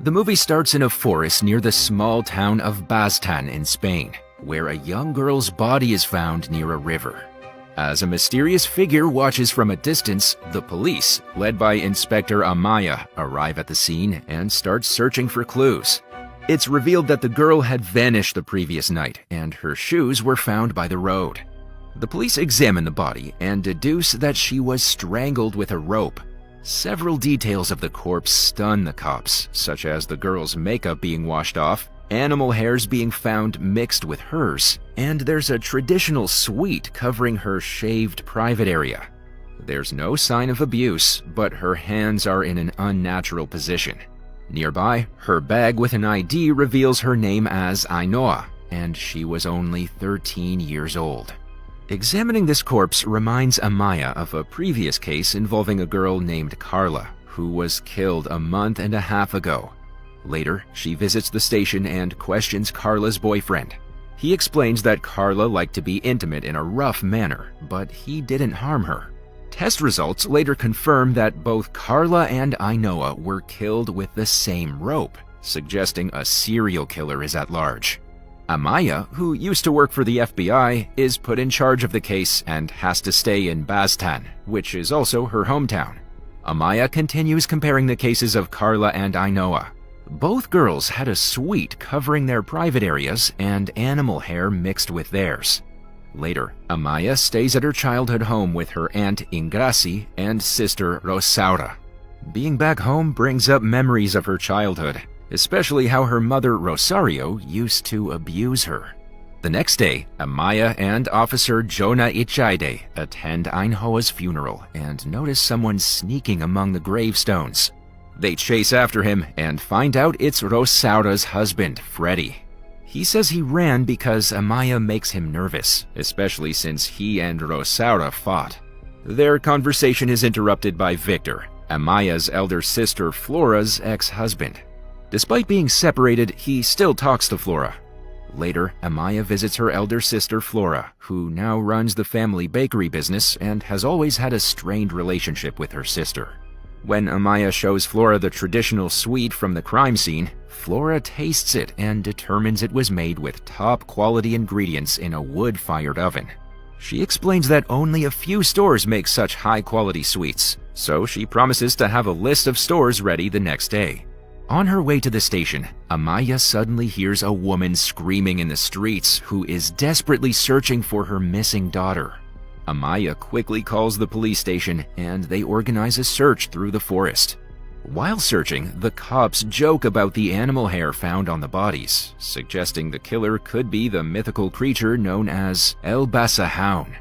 The movie starts in a forest near the small town of Baztan in Spain, where a young girl's body is found near a river. As a mysterious figure watches from a distance, the police, led by Inspector Amaia, arrive at the scene and start searching for clues. It's revealed that the girl had vanished the previous night, and her shoes were found by the road. The police examine the body and deduce that she was strangled with a rope. Several details of the corpse stun the cops, such as the girl's makeup being washed off, animal hairs being found mixed with hers, and there's a traditional suite covering her shaved private area. There's no sign of abuse, but her hands are in an unnatural position. Nearby, her bag with an ID reveals her name as Ainhoa, and she was only 13 years old. Examining this corpse reminds Amaia of a previous case involving a girl named Carla, who was killed a month and a half ago. Later, she visits the station and questions Carla's boyfriend. He explains that Carla liked to be intimate in a rough manner, but he didn't harm her. Test results later confirm that both Carla and Ainhoa were killed with the same rope, suggesting a serial killer is at large. Amaia, who used to work for the FBI, is put in charge of the case and has to stay in Baztan, which is also her hometown. Amaia continues comparing the cases of Carla and Ainhoa. Both girls had a suite covering their private areas and animal hair mixed with theirs. Later, Amaia stays at her childhood home with her aunt Ingrassi and sister Rosaura. Being back home brings up memories of her childhood, especially how her mother Rosario used to abuse her. The next day, Amaia and Officer Jonah Ichaide attend Ainhoa's funeral and notice someone sneaking among the gravestones. They chase after him and find out it's Rosaura's husband, Freddy. He says he ran because Amaia makes him nervous, especially since he and Rosaura fought. Their conversation is interrupted by Victor, Amaia's elder sister Flora's ex-husband. Despite being separated, he still talks to Flora. Later, Amaia visits her elder sister Flora, who now runs the family bakery business and has always had a strained relationship with her sister. When Amaia shows Flora the traditional sweet from the crime scene, Flora tastes it and determines it was made with top-quality ingredients in a wood-fired oven. She explains that only a few stores make such high-quality sweets, so she promises to have a list of stores ready the next day. On her way to the station, Amaia suddenly hears a woman screaming in the streets who is desperately searching for her missing daughter. Amaia quickly calls the police station and they organize a search through the forest. While searching, the cops joke about the animal hair found on the bodies, suggesting the killer could be the mythical creature known as El Basahoun.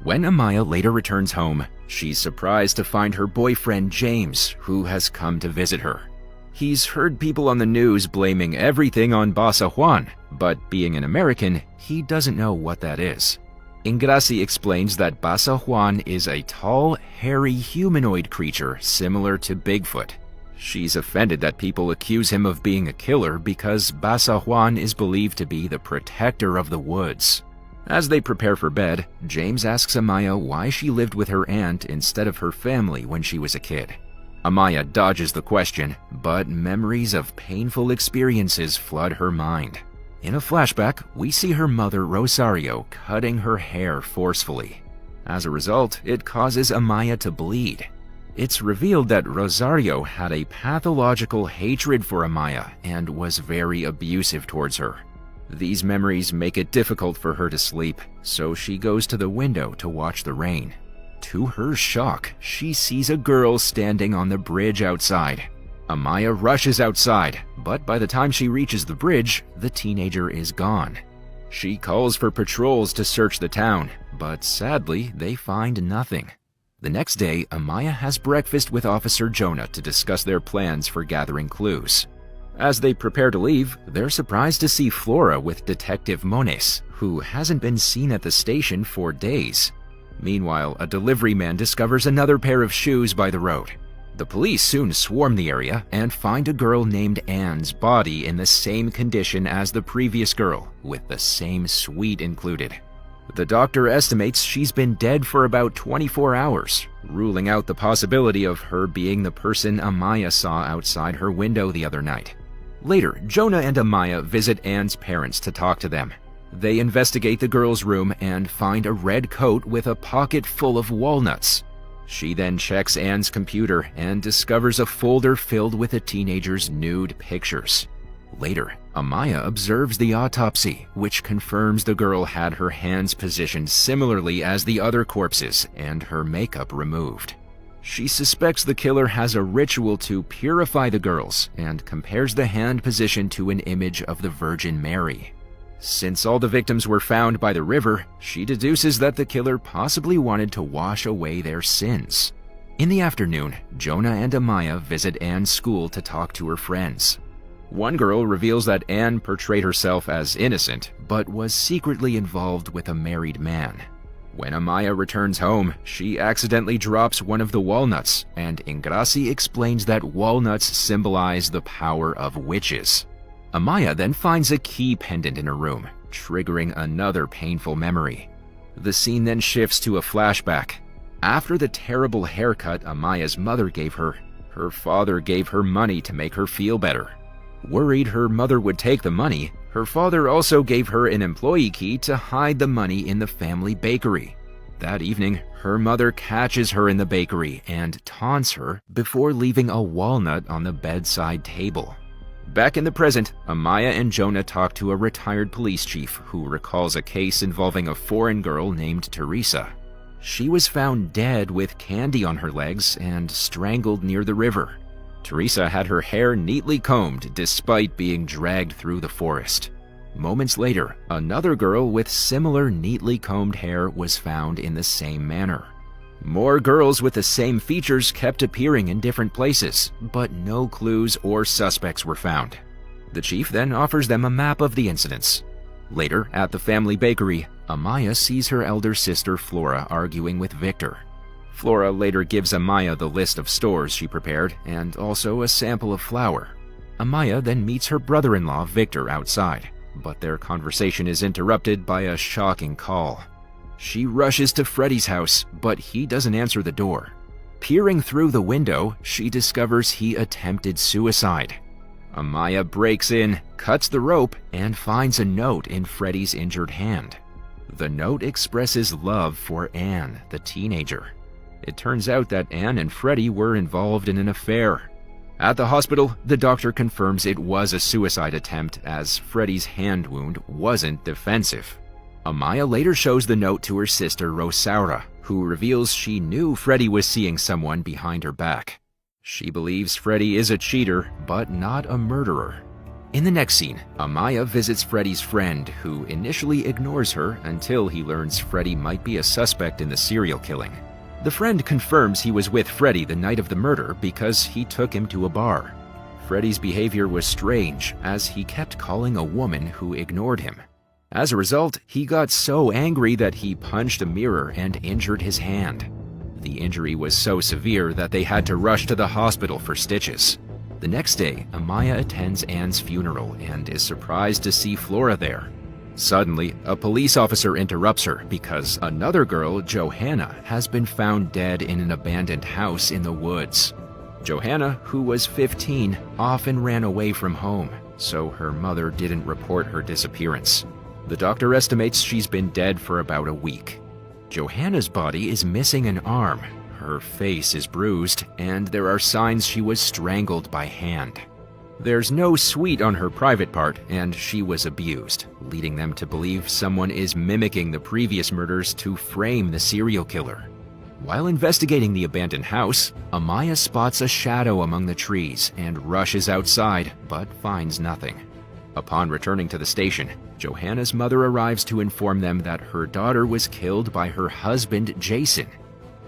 When Amaia later returns home, she's surprised to find her boyfriend James, who has come to visit her. He's heard people on the news blaming everything on Basahoun, but being an American, he doesn't know what that is. Ingrassi explains that Basahoun is a tall, hairy humanoid creature similar to Bigfoot. She's offended that people accuse him of being a killer because Basahoun is believed to be the protector of the woods. As they prepare for bed, James asks Amaia why she lived with her aunt instead of her family when she was a kid. Amaia dodges the question, but memories of painful experiences flood her mind. In a flashback, we see her mother Rosario cutting her hair forcefully. As a result, it causes Amaia to bleed. It's revealed that Rosario had a pathological hatred for Amaia and was very abusive towards her. These memories make it difficult for her to sleep, so she goes to the window to watch the rain. To her shock, she sees a girl standing on the bridge outside. Amaia rushes outside, but by the time she reaches the bridge, the teenager is gone. She calls for patrols to search the town, but sadly, they find nothing. The next day, Amaia has breakfast with Officer Jonah to discuss their plans for gathering clues. As they prepare to leave, they're surprised to see Flora with Detective Moniz, who hasn't been seen at the station for days. Meanwhile, a delivery man discovers another pair of shoes by the road. The police soon swarm the area and find a girl named Anne's body in the same condition as the previous girl, with the same suite included. The doctor estimates she's been dead for about 24 hours, ruling out the possibility of her being the person Amaia saw outside her window the other night. Later, Jonah and Amaia visit Anne's parents to talk to them. They investigate the girl's room and find a red coat with a pocket full of walnuts. She then checks Anne's computer and discovers a folder filled with a teenager's nude pictures. Later, Amaia observes the autopsy, which confirms the girl had her hands positioned similarly as the other corpses and her makeup removed. She suspects the killer has a ritual to purify the girls and compares the hand position to an image of the Virgin Mary. Since all the victims were found by the river, she deduces that the killer possibly wanted to wash away their sins. In the afternoon, Jonah and Amaia visit Anne's school to talk to her friends. One girl reveals that Anne portrayed herself as innocent, but was secretly involved with a married man. When Amaia returns home, she accidentally drops one of the walnuts, and Ingrassi explains that walnuts symbolize the power of witches. Amaia then finds a key pendant in her room, triggering another painful memory. The scene then shifts to a flashback. After the terrible haircut Amaia's mother gave her, her father gave her money to make her feel better. Worried her mother would take the money, her father also gave her an employee key to hide the money in the family bakery. That evening, her mother catches her in the bakery and taunts her before leaving a walnut on the bedside table. Back in the present, Amaia and Jonah talk to a retired police chief who recalls a case involving a foreign girl named Teresa. She was found dead with candy on her legs and strangled near the river. Teresa had her hair neatly combed despite being dragged through the forest. Moments later, another girl with similar neatly combed hair was found in the same manner. More girls with the same features kept appearing in different places, but no clues or suspects were found. The chief then offers them a map of the incidents. Later, at the family bakery, Amaia sees her elder sister Flora arguing with Victor. Flora later gives Amaia the list of stores she prepared and also a sample of flour. Amaia then meets her brother-in-law Victor outside, but their conversation is interrupted by a shocking call. She rushes to Freddy's house, but he doesn't answer the door. Peering through the window, she discovers he attempted suicide. Amaia breaks in, cuts the rope, and finds a note in Freddy's injured hand. The note expresses love for Anne, the teenager. It turns out that Anne and Freddy were involved in an affair. At the hospital, the doctor confirms it was a suicide attempt as Freddy's hand wound wasn't defensive. Amaia later shows the note to her sister Rosaura, who reveals she knew Freddy was seeing someone behind her back. She believes Freddy is a cheater, but not a murderer. In the next scene, Amaia visits Freddy's friend, who initially ignores her until he learns Freddy might be a suspect in the serial killing. The friend confirms he was with Freddy the night of the murder because he took him to a bar. Freddy's behavior was strange, as he kept calling a woman who ignored him. As a result, he got so angry that he punched a mirror and injured his hand. The injury was so severe that they had to rush to the hospital for stitches. The next day, Amaia attends Anne's funeral and is surprised to see Flora there. Suddenly, a police officer interrupts her because another girl, Johanna, has been found dead in an abandoned house in the woods. Johanna, who was 15, often ran away from home, so her mother didn't report her disappearance. The doctor estimates she's been dead for about a week. Johanna's body is missing an arm, her face is bruised, and there are signs she was strangled by hand. There's no suite on her private part, and she was abused, leading them to believe someone is mimicking the previous murders to frame the serial killer. While investigating the abandoned house, Amaia spots a shadow among the trees and rushes outside, but finds nothing. Upon returning to the station, Johanna's mother arrives to inform them that her daughter was killed by her husband, Jason.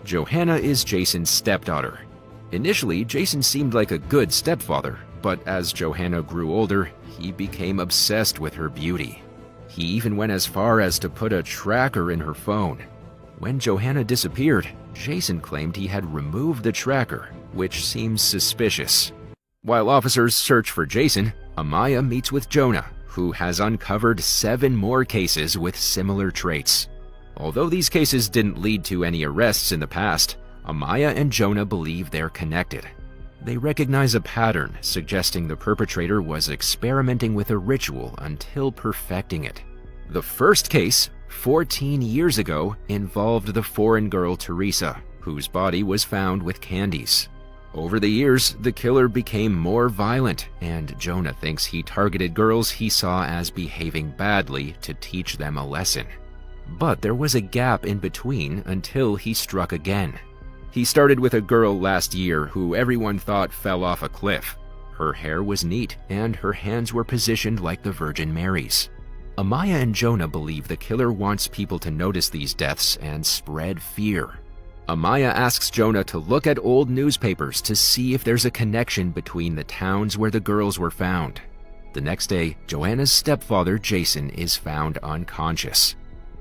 Johanna is Jason's stepdaughter. Initially, Jason seemed like a good stepfather, but as Johanna grew older, he became obsessed with her beauty. He even went as far as to put a tracker in her phone. When Johanna disappeared, Jason claimed he had removed the tracker, which seems suspicious. While officers search for Jason, Amaia meets with Jonah, who has uncovered 7 more cases with similar traits. Although these cases didn't lead to any arrests in the past, Amaia and Jonah believe they're connected. They recognize a pattern suggesting the perpetrator was experimenting with a ritual until perfecting it. The first case, 14 years ago, involved the foreign girl Teresa, whose body was found with candies. Over the years, the killer became more violent, and Jonah thinks he targeted girls he saw as behaving badly to teach them a lesson. But there was a gap in between until he struck again. He started with a girl last year who everyone thought fell off a cliff. Her hair was neat, and her hands were positioned like the Virgin Mary's. Amaia and Jonah believe the killer wants people to notice these deaths and spread fear. Amaia asks Jonah to look at old newspapers to see if there's a connection between the towns where the girls were found. The next day, Joanna's stepfather, Jason, is found unconscious.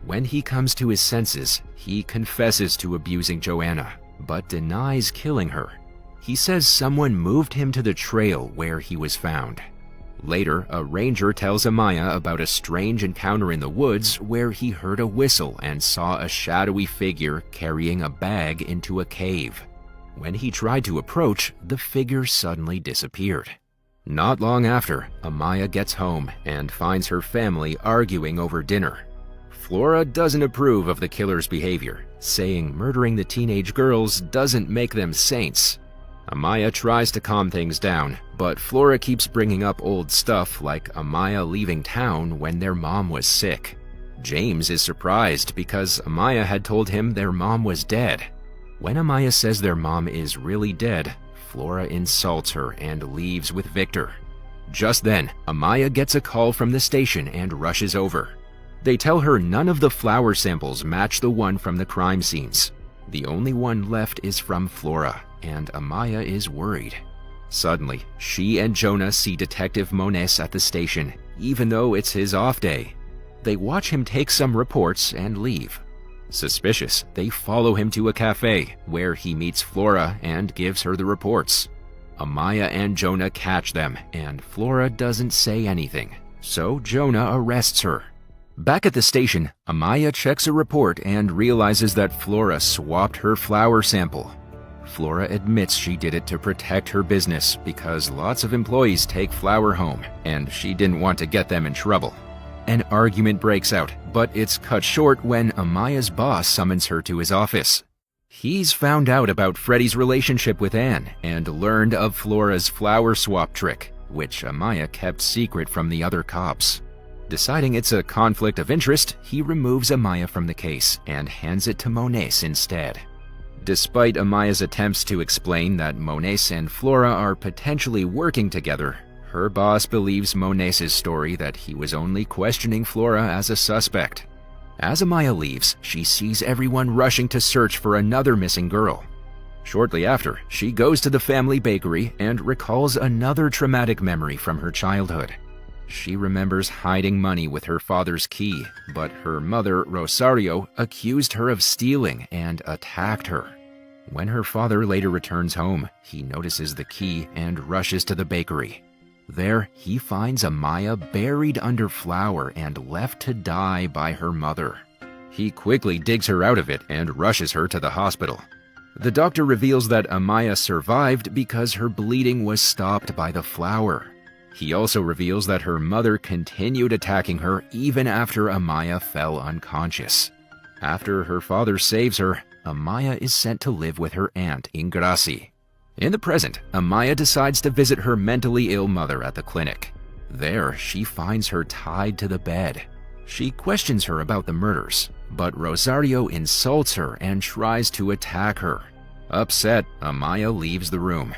When he comes to his senses, he confesses to abusing Joanna, but denies killing her. He says someone moved him to the trail where he was found. Later, a ranger tells Amaia about a strange encounter in the woods where he heard a whistle and saw a shadowy figure carrying a bag into a cave. When he tried to approach, the figure suddenly disappeared. Not long after, Amaia gets home and finds her family arguing over dinner. Flora doesn't approve of the killer's behavior, saying murdering the teenage girls doesn't make them saints. Amaia tries to calm things down, but Flora keeps bringing up old stuff like Amaia leaving town when their mom was sick. James is surprised because Amaia had told him their mom was dead. When Amaia says their mom is really dead, Flora insults her and leaves with Victor. Just then, Amaia gets a call from the station and rushes over. They tell her none of the flower samples match the one from the crime scenes. The only one left is from Flora, and Amaia is worried. Suddenly, she and Jonah see Detective Moniz at the station, even though it's his off day. They watch him take some reports and leave. Suspicious, they follow him to a cafe, where he meets Flora and gives her the reports. Amaia and Jonah catch them, and Flora doesn't say anything, so Jonah arrests her. Back at the station, Amaia checks a report and realizes that Flora swapped her flower sample. Flora admits she did it to protect her business because lots of employees take flour home, and she didn't want to get them in trouble. An argument breaks out, but it's cut short when Amaia's boss summons her to his office. He's found out about Freddie's relationship with Anne and learned of Flora's flower swap trick, which Amaia kept secret from the other cops. Deciding it's a conflict of interest, he removes Amaia from the case and hands it to Moniz instead. Despite Amaia's attempts to explain that Moniz and Flora are potentially working together, her boss believes Moniz's story that he was only questioning Flora as a suspect. As Amaia leaves, she sees everyone rushing to search for another missing girl. Shortly after, she goes to the family bakery and recalls another traumatic memory from her childhood. She remembers hiding money with her father's key, but her mother, Rosario, accused her of stealing and attacked her. When her father later returns home, he notices the key and rushes to the bakery. There, he finds Amaia buried under flour and left to die by her mother. He quickly digs her out of it and rushes her to the hospital. The doctor reveals that Amaia survived because her bleeding was stopped by the flour. He also reveals that her mother continued attacking her even after Amaia fell unconscious. After her father saves her, Amaia is sent to live with her aunt in Gracie. In the present, Amaia decides to visit her mentally ill mother at the clinic. There, she finds her tied to the bed. She questions her about the murders, but Rosario insults her and tries to attack her. Upset, Amaia leaves the room.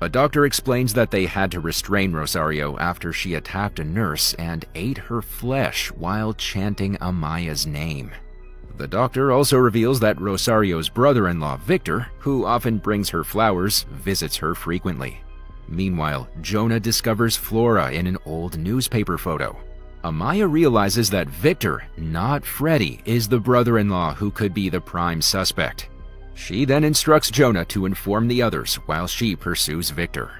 A doctor explains that they had to restrain Rosario after she attacked a nurse and ate her flesh while chanting Amaia's name. The doctor also reveals that Rosario's brother-in-law, Victor, who often brings her flowers, visits her frequently. Meanwhile, Jonah discovers Flora in an old newspaper photo. Amaia realizes that Victor, not Freddie, is the brother-in-law who could be the prime suspect. She then instructs Jonah to inform the others while she pursues Victor.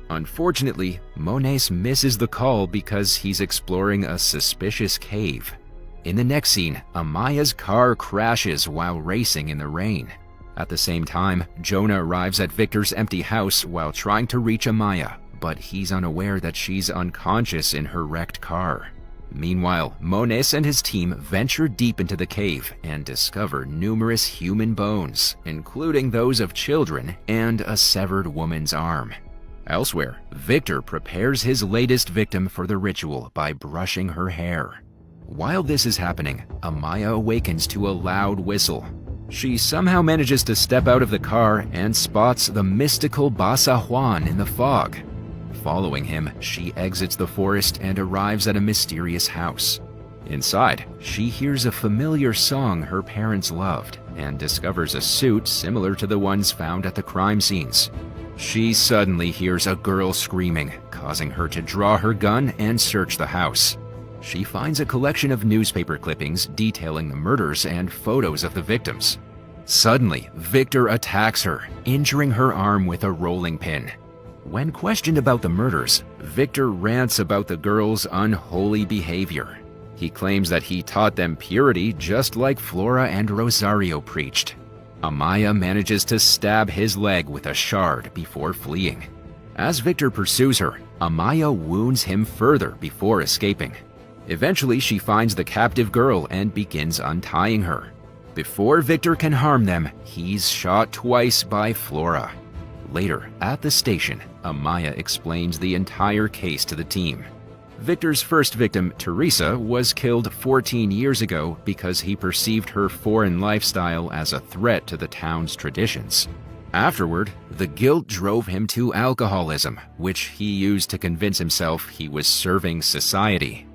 Unfortunately, Moniz misses the call because he's exploring a suspicious cave. In the next scene, Amaia's car crashes while racing in the rain. At the same time, Jonah arrives at Victor's empty house while trying to reach Amaia, but he's unaware that she's unconscious in her wrecked car. Meanwhile, Moniz and his team venture deep into the cave and discover numerous human bones, including those of children and a severed woman's arm. Elsewhere, Victor prepares his latest victim for the ritual by brushing her hair. While this is happening, Amaia awakens to a loud whistle. She somehow manages to step out of the car and spots the mystical Basa Juan in the fog. Following him, she exits the forest and arrives at a mysterious house. Inside, she hears a familiar song her parents loved and discovers a suit similar to the ones found at the crime scenes. She suddenly hears a girl screaming, causing her to draw her gun and search the house. She finds a collection of newspaper clippings detailing the murders and photos of the victims. Suddenly, Victor attacks her, injuring her arm with a rolling pin. When questioned about the murders, Victor rants about the girls' unholy behavior. He claims that he taught them purity just like Flora and Rosario preached. Amaia manages to stab his leg with a shard before fleeing. As Victor pursues her, Amaia wounds him further before escaping. Eventually, she finds the captive girl and begins untying her. Before Victor can harm them, he's shot twice by Flora. Later, at the station, Amaia explains the entire case to the team. Victor's first victim, Teresa, was killed 14 years ago because he perceived her foreign lifestyle as a threat to the town's traditions. Afterward, the guilt drove him to alcoholism, which he used to convince himself he was serving society.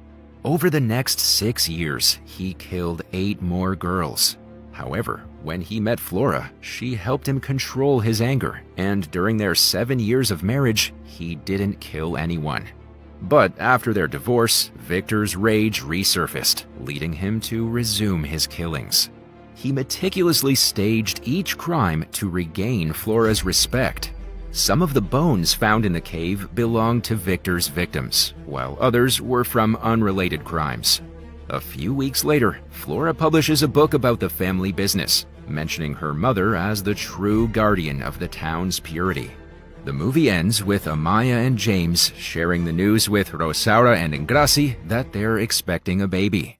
Over the next 6 years, he killed 8 more girls. However, when he met Flora, she helped him control his anger, and during their 7 years of marriage, he didn't kill anyone. But after their divorce, Victor's rage resurfaced, leading him to resume his killings. He meticulously staged each crime to regain Flora's respect. Some of the bones found in the cave belonged to Victor's victims, while others were from unrelated crimes. A few weeks later, Flora publishes a book about the family business, mentioning her mother as the true guardian of the town's purity. The movie ends with Amaia and James sharing the news with Rosaura and Ingrassi that they're expecting a baby.